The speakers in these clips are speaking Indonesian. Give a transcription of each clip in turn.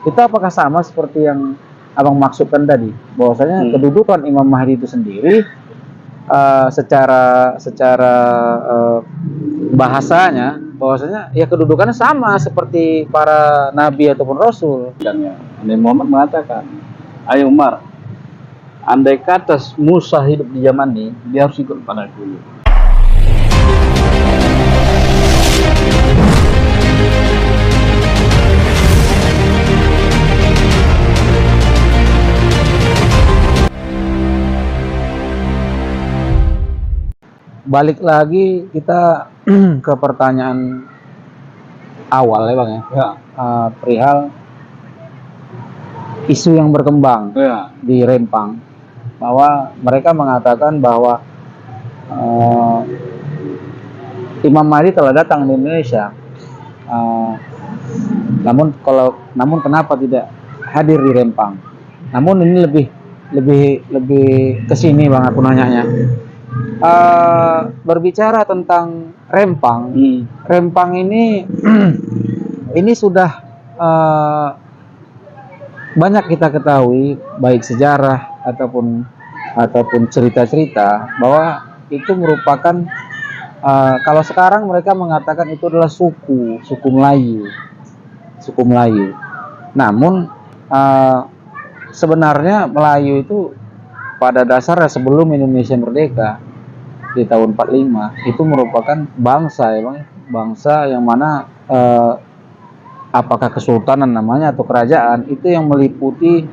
Itu apakah sama seperti yang abang maksudkan tadi, bahwasanya kedudukan Imam Mahdi itu sendiri secara bahasanya, bahwasanya ya kedudukannya sama seperti para nabi ataupun rasul. Dan ya, Nabi Muhammad mengatakan, ayo Umar, andai kata Musa hidup di zaman ini, dia harus ikut pada dulu. Balik lagi kita ke pertanyaan awal ya bang ya, perihal isu yang berkembang di Rempang, bahwa mereka mengatakan bahwa Imam Mahdi telah datang di Indonesia, namun kenapa tidak hadir di Rempang? Namun ini lebih kesini bang, aku nanyanya. Berbicara tentang Rempang, Rempang ini ini sudah banyak kita ketahui, baik sejarah ataupun cerita-cerita, bahwa itu merupakan kalau sekarang mereka mengatakan itu adalah suku Melayu. Namun sebenarnya Melayu itu pada dasarnya sebelum Indonesia merdeka di tahun 45 itu merupakan bangsa ya bang, bangsa yang mana apakah kesultanan namanya atau kerajaan itu yang meliputi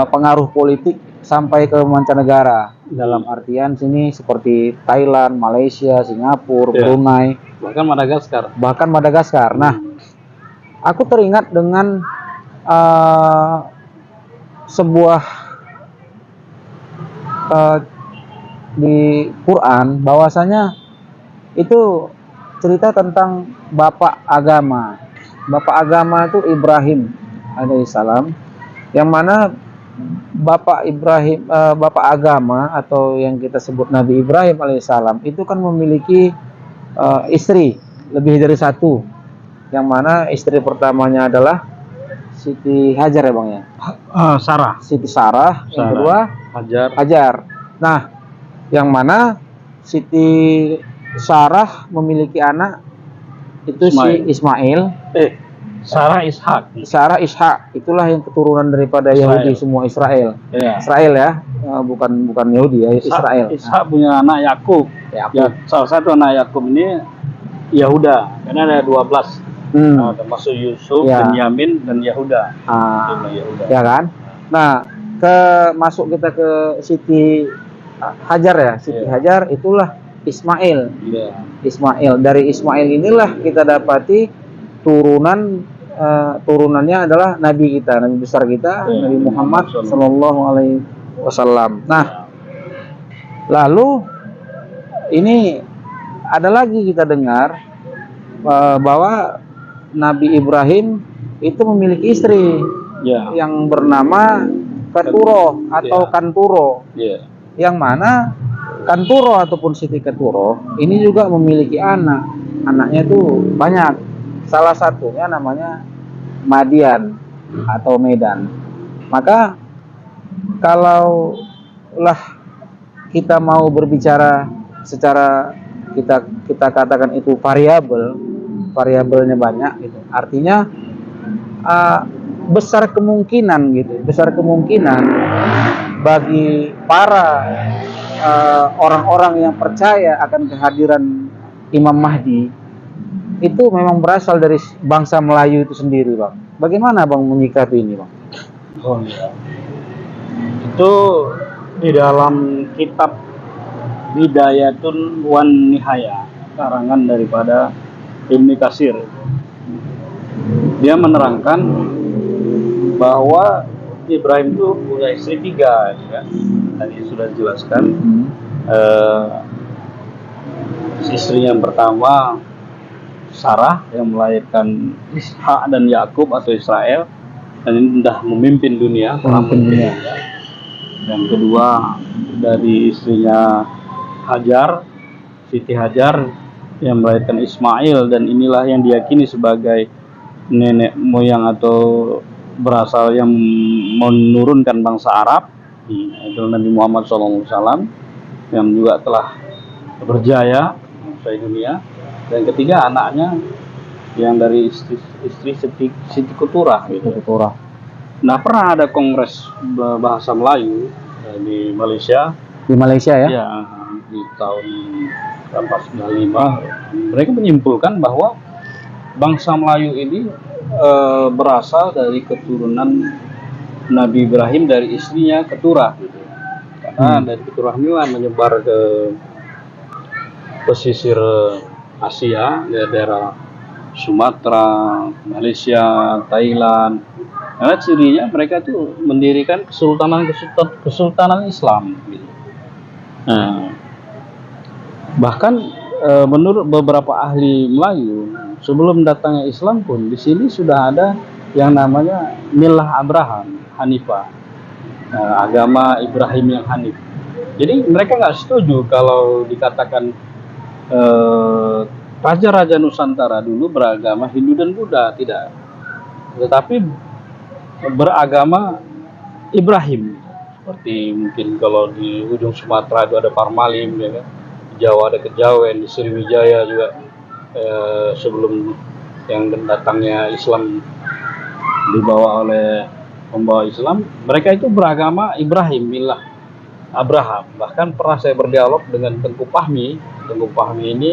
pengaruh politik sampai ke mancanegara, dalam artian sini seperti Thailand, Malaysia, Singapura, Brunei, bahkan Madagaskar. Nah, aku teringat dengan sebuah di Quran, bahwasanya itu cerita tentang bapak agama itu Ibrahim alaihissalam, yang mana bapak agama atau yang kita sebut Nabi Ibrahim alaihissalam itu kan memiliki istri lebih dari satu, yang mana istri pertamanya adalah Siti Hajar ya bang ya, Siti Sarah, yang kedua Hajar. Nah, yang mana Siti Sarah memiliki anak itu Ismail. Sarah Ishak, itulah yang keturunan daripada Yahudi semua, Israel ya, bukan Yahudi ya, Israel. Ishak punya anak Yakub. Ya, salah satu anak Yakub ini Yahuda, karena ada 12 termasuk Yusuf, Benyamin dan Yahuda. Ya kan. Nah, masuk kita ke Siti Hajar ya, Siti Hajar itulah Ismail. Dari Ismail inilah kita dapati turunannya adalah Nabi besar kita, Nabi Muhammad Sallallahu Alaihi Wasallam. Nah, lalu ini ada lagi kita dengar bahwa Nabi Ibrahim itu memiliki istri yang bernama Keturo atau Kanturo, yang mana Kanturo ataupun Siti Keturo ini juga memiliki anaknya itu banyak. Salah satunya namanya Madian atau Medan. Maka kalau kita mau berbicara secara kita katakan itu variabelnya banyak gitu. Artinya besar kemungkinan bagi para orang-orang yang percaya akan kehadiran Imam Mahdi itu memang berasal dari bangsa Melayu itu sendiri, bang. Bagaimana bang menyikapi ini, bang? Itu di dalam kitab Bidayatun wan Nihaya, karangan daripada Ibnu Katsir. Dia menerangkan bahwa Ibrahim itu punya istri 3, ya. Tadi sudah dijelaskan. Istri yang pertama Sarah yang melahirkan Ishak dan Yakub atau Israel, dan ini sudah memimpin dunia. Yang kedua dari istrinya Hajar, Siti Hajar yang melahirkan Ismail, dan inilah yang diyakini sebagai nenek moyang atau berasal yang menurunkan bangsa Arab, itu Nabi Muhammad SAW, yang juga telah berjaya menguasai dunia. Dan ketiga anaknya yang dari istri Siti Keturah gitu. Keturah. Nah, pernah ada kongres bahasa Melayu di Malaysia. Di Malaysia ya? Ya, di tahun 1995 mereka menyimpulkan bahwa bangsa Melayu ini berasal dari keturunan Nabi Ibrahim dari istrinya Keturah gitu. Karena dari Keturah inilah menyebar ke pesisir Asia, daerah Sumatera, Malaysia, Thailand. Karena cirinya mereka itu mendirikan kesultanan Islam gitu. Nah, bahkan menurut beberapa ahli Melayu, sebelum datangnya Islam pun di sini sudah ada yang namanya Milah Abraham Hanifah, agama Ibrahim yang Hanif. Jadi mereka nggak setuju kalau dikatakan raja-raja Nusantara dulu beragama Hindu dan Buddha, tidak, tetapi beragama Ibrahim. Seperti mungkin kalau di ujung Sumatera itu ada Parmalim, ya kan? Di Jawa ada Kejawen, di Sriwijaya juga sebelum yang datangnya Islam dibawa oleh pembawa Islam, mereka itu beragama Ibrahim, milah Abraham. Bahkan pernah saya berdialog dengan Tengku Fahmi. Tengku Fahmi ini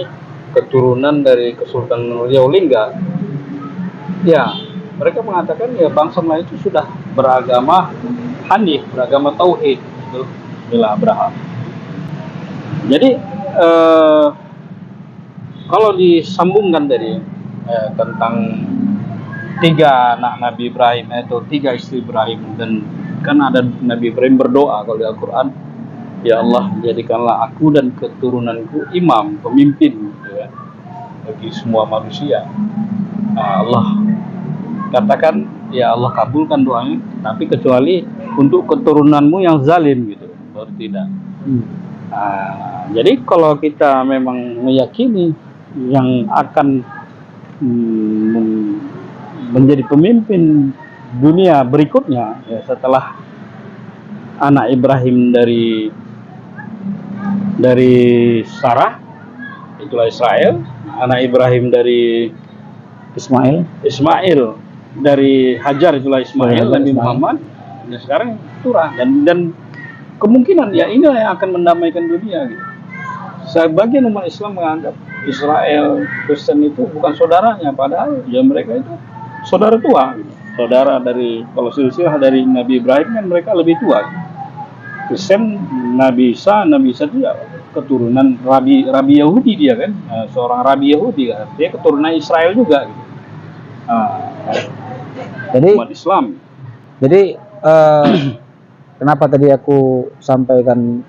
keturunan dari Kesultanan Riau Lingga. Ya, mereka mengatakan ya bangsa Melayu itu sudah beragama Hanif, beragama Tauhid, itu milah Abraham. Jadi kalau disambungkan dari tentang tiga anak Nabi Ibrahim, atau tiga istri Ibrahim, dan kan ada Nabi Ibrahim berdoa kalau di Al-Quran, ya Allah jadikanlah aku dan keturunanku imam, pemimpin gitu ya, bagi semua manusia. Nah, Allah katakan ya Allah kabulkan doanya, tapi kecuali untuk keturunanmu yang zalim gitu, baru tidak. Nah, jadi kalau kita memang meyakini yang akan menjadi pemimpin dunia berikutnya ya, setelah anak Ibrahim dari Sarah, itulah Israel, anak Ibrahim dari Ismail dari Hajar, itulah Ismail, Nabi Muhammad, dan sekarang Turah, dan kemungkinan ya ini yang akan mendamaikan dunia gitu. Sebagian umat Islam menganggap Israel, Kristen itu bukan saudaranya, padahal ya mereka itu saudara tua gitu. Saudara dari, kalau silsilah dari Nabi Ibrahim kan mereka lebih tua gitu. Kristen Nabi Isa itu ya keturunan Rabi Yahudi, dia kan seorang Rabi Yahudi kan, dia keturunan Israel juga gitu. Jadi umat Islam. Jadi kenapa tadi aku sampaikan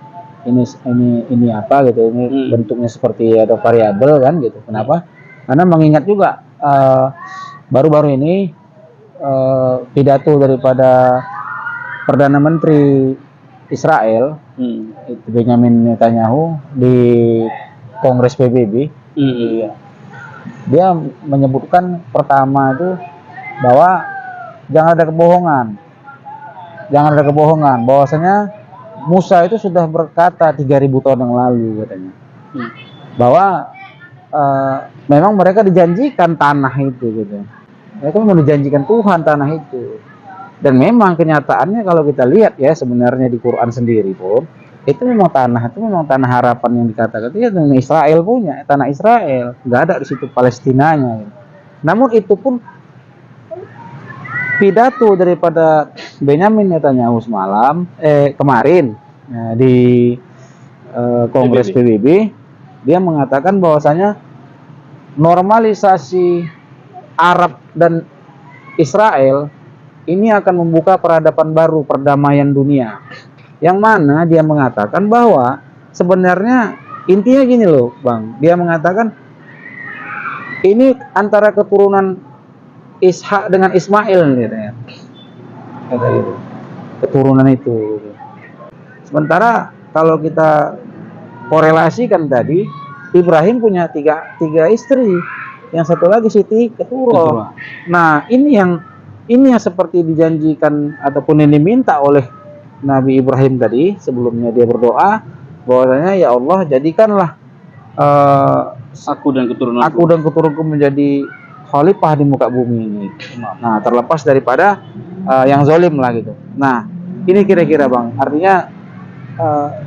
ini apa gitu, ini bentuknya seperti ada variabel kan gitu. Kenapa? Karena mengingat juga baru-baru ini pidato daripada Perdana Menteri Israel, itu Benjamin Netanyahu di Kongres PBB. Dia menyebutkan pertama itu bahwa jangan ada kebohongan bahwasanya Musa itu sudah berkata 3.000 tahun yang lalu katanya, bahwa memang mereka dijanjikan tanah itu gitu. Mereka mau dijanjikan Tuhan tanah itu. Dan memang kenyataannya kalau kita lihat ya, sebenarnya di Quran sendiri pun itu memang tanah harapan yang dikatakan itu ya tanah Israel punya, tanah Israel, nggak ada di situ Palestinanya gitu. Namun itu pun pidato daripada Benjamin Netanyahu kemarin di Kongres PBB, dia mengatakan bahwasanya normalisasi Arab dan Israel ini akan membuka peradaban baru, perdamaian dunia. Yang mana dia mengatakan bahwa sebenarnya intinya gini loh Bang, dia mengatakan ini antara keturunan Ishak dengan Ismail gitu ya. Kata gitu. Keturunan itu. Sementara kalau kita korelasikan tadi, Ibrahim punya tiga istri, yang satu lagi Siti Keturah. Nah, ini yang ini yang seperti dijanjikan ataupun yang diminta oleh Nabi Ibrahim tadi sebelumnya dia berdoa bahwasanya ya Allah jadikanlah eh, Aku dan keturunanku. aku dan keturunanku menjadi khalifah di muka bumi ini. Nah, terlepas daripada yang zolim lah gitu. Nah, ini kira-kira Bang, artinya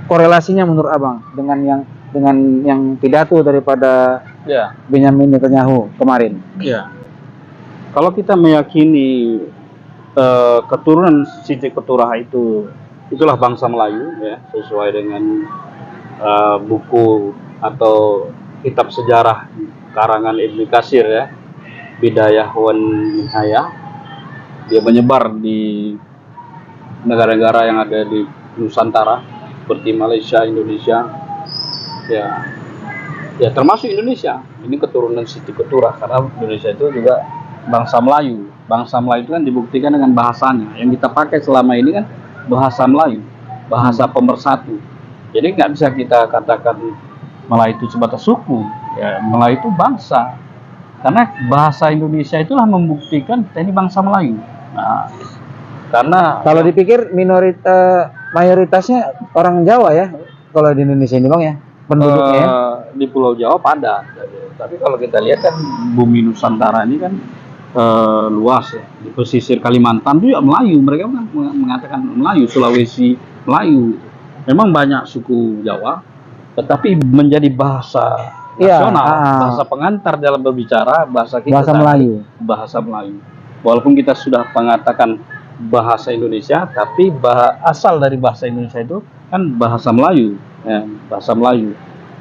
korelasinya menurut Abang dengan yang pidato daripada Ya, Benyamin Netanyahu kemarin. ya. Kalau kita meyakini keturunan Siti Keturah itulah bangsa Melayu, ya, sesuai dengan buku atau kitab sejarah karangan Ibnu Katsir, ya, Bidayah wan Nihayah. Dia menyebar di negara-negara yang ada di Nusantara seperti Malaysia, Indonesia, ya termasuk Indonesia. Ini keturunan Siti Keturah karena Indonesia itu juga bangsa Melayu. Bangsa Melayu itu kan dibuktikan dengan bahasanya. Yang kita pakai selama ini kan bahasa Melayu, bahasa pemersatu. Jadi nggak bisa kita katakan Melayu itu sebatas suku. Ya, Melayu itu bangsa. Karena bahasa Indonesia itulah membuktikan kita ini bangsa Melayu. Nah, karena Kalau dipikir mayoritasnya orang Jawa ya, kalau di Indonesia ini Bang ya, penduduknya ya. di Pulau Jawa padat. Tapi kalau kita lihat kan bumi Nusantara ini kan luas ya. Di pesisir Kalimantan itu ya Melayu, mereka kan mengatakan Melayu, Sulawesi Melayu. Memang banyak suku Jawa, tetapi menjadi bahasa nasional, bahasa pengantar dalam berbicara, bahasa kita Bahasa Melayu. Bahasa Melayu. Walaupun kita sudah mengatakan bahasa Indonesia, tapi asal dari bahasa Indonesia itu kan bahasa Melayu, ya, bahasa Melayu.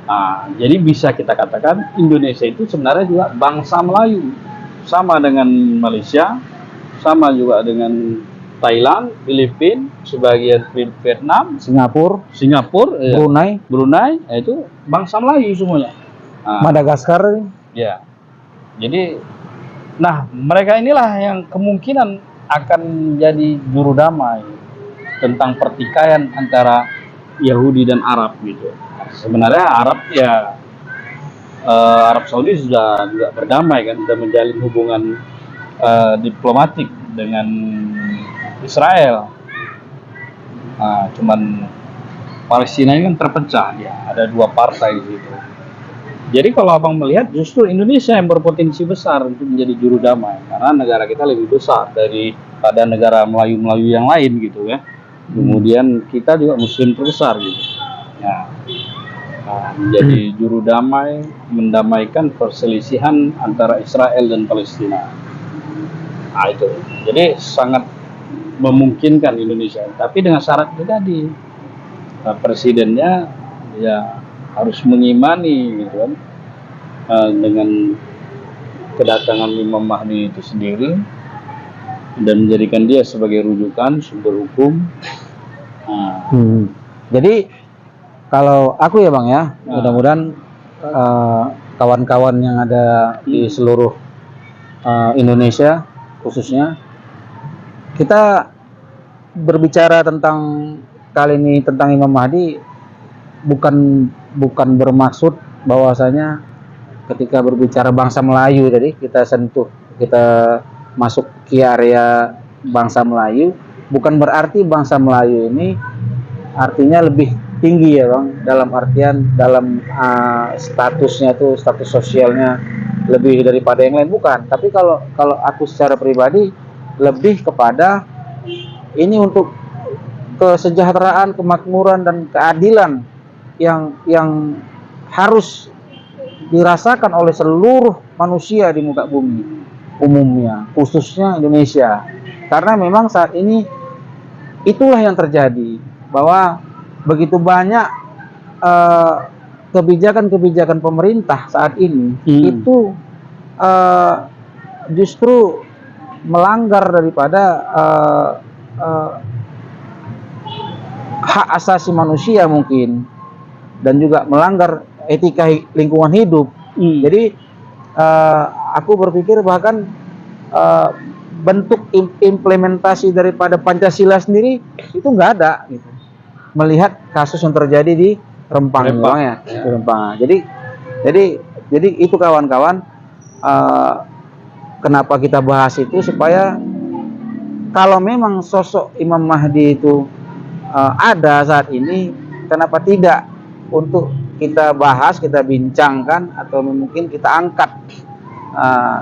Nah, jadi bisa kita katakan Indonesia itu sebenarnya juga bangsa Melayu, sama dengan Malaysia, sama juga dengan Thailand, Filipina, sebagian Vietnam, Singapura, ya, Brunei, ya, itu bangsa Melayu semuanya. Nah, Madagaskar. ya, jadi, nah mereka inilah yang kemungkinan akan menjadi juru damai tentang pertikaian antara Yahudi dan Arab gitu. Sebenarnya Arab ya Arab Saudi sudah juga berdamai kan, sudah menjalin hubungan diplomatik dengan Israel. Nah, cuman Palestina ini kan terpecah ya, ada dua partai gitu. Jadi kalau abang melihat justru Indonesia yang berpotensi besar untuk menjadi juru damai karena negara kita lebih besar daripada negara Melayu-Melayu yang lain gitu ya. Kemudian kita juga Muslim terbesar gitu. Ya. Nah, menjadi juru damai, mendamaikan perselisihan antara Israel dan Palestina. Nah, itu. Jadi sangat memungkinkan Indonesia, tapi dengan syarat itu tadi. Nah, presidennya ya harus mengimani gitu kan dengan kedatangan Imam Mahdi itu sendiri dan menjadikan dia sebagai rujukan sumber hukum. Nah, Jadi kalau aku ya Bang ya, mudah-mudahan kawan-kawan yang ada di seluruh Indonesia khususnya kita berbicara tentang kali ini tentang Imam Mahdi bukan bermaksud bahwasanya ketika berbicara bangsa Melayu tadi kita masuk ke area bangsa Melayu, bukan berarti bangsa Melayu ini artinya lebih tinggi ya Bang, dalam artian dalam statusnya tuh status sosialnya lebih daripada yang lain, bukan. Tapi kalau aku secara pribadi lebih kepada ini untuk kesejahteraan, kemakmuran dan keadilan yang harus dirasakan oleh seluruh manusia di muka bumi umumnya, khususnya Indonesia. Karena memang saat ini itulah yang terjadi, bahwa begitu banyak kebijakan-kebijakan pemerintah saat ini itu justru melanggar daripada hak asasi manusia mungkin, dan juga melanggar etika lingkungan hidup. Jadi aku berpikir bahkan bentuk implementasi daripada Pancasila sendiri itu nggak ada gitu. Melihat kasus yang terjadi di Rempang ya. Di Rempang. Jadi itu kawan-kawan, kenapa kita bahas itu supaya kalau memang sosok Imam Mahdi itu ada saat ini, kenapa tidak untuk kita bahas, kita bincangkan, atau mungkin kita angkat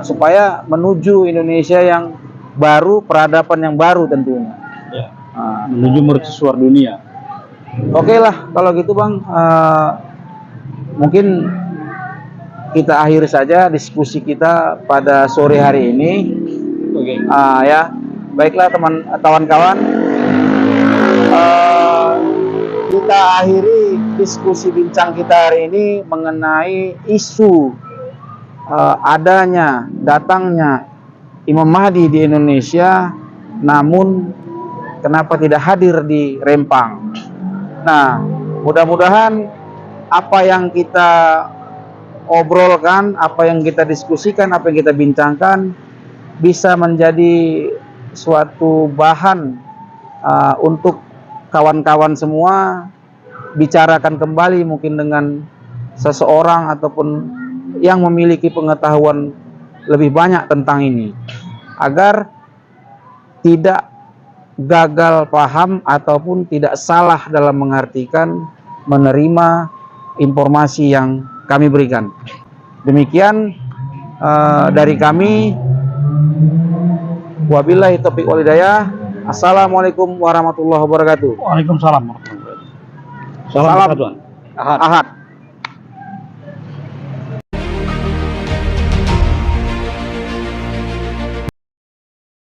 supaya menuju Indonesia yang baru, peradaban yang baru tentunya. Ya. Menuju mercusuar dunia. Oke lah, kalau gitu Bang, mungkin kita akhiri saja diskusi kita pada sore hari ini. Oke. Ya, baiklah kawan-kawan, kita akhiri diskusi bincang kita hari ini mengenai isu adanya, datangnya Imam Mahdi di Indonesia, namun kenapa tidak hadir di Rempang. Nah, mudah-mudahan apa yang kita obrolkan, apa yang kita diskusikan, apa yang kita bincangkan bisa menjadi suatu bahan untuk kawan-kawan semua bicarakan kembali mungkin dengan seseorang ataupun yang memiliki pengetahuan lebih banyak tentang ini, agar tidak gagal paham ataupun tidak salah dalam mengartikan menerima informasi yang kami berikan. Demikian dari kami. Wabillahi taufiq wal hidayah. Assalamualaikum warahmatullahi wabarakatuh. Waalaikumsalam warahmatullahi wabarakatuh. Salam Persatuan. Ahad. Ahad.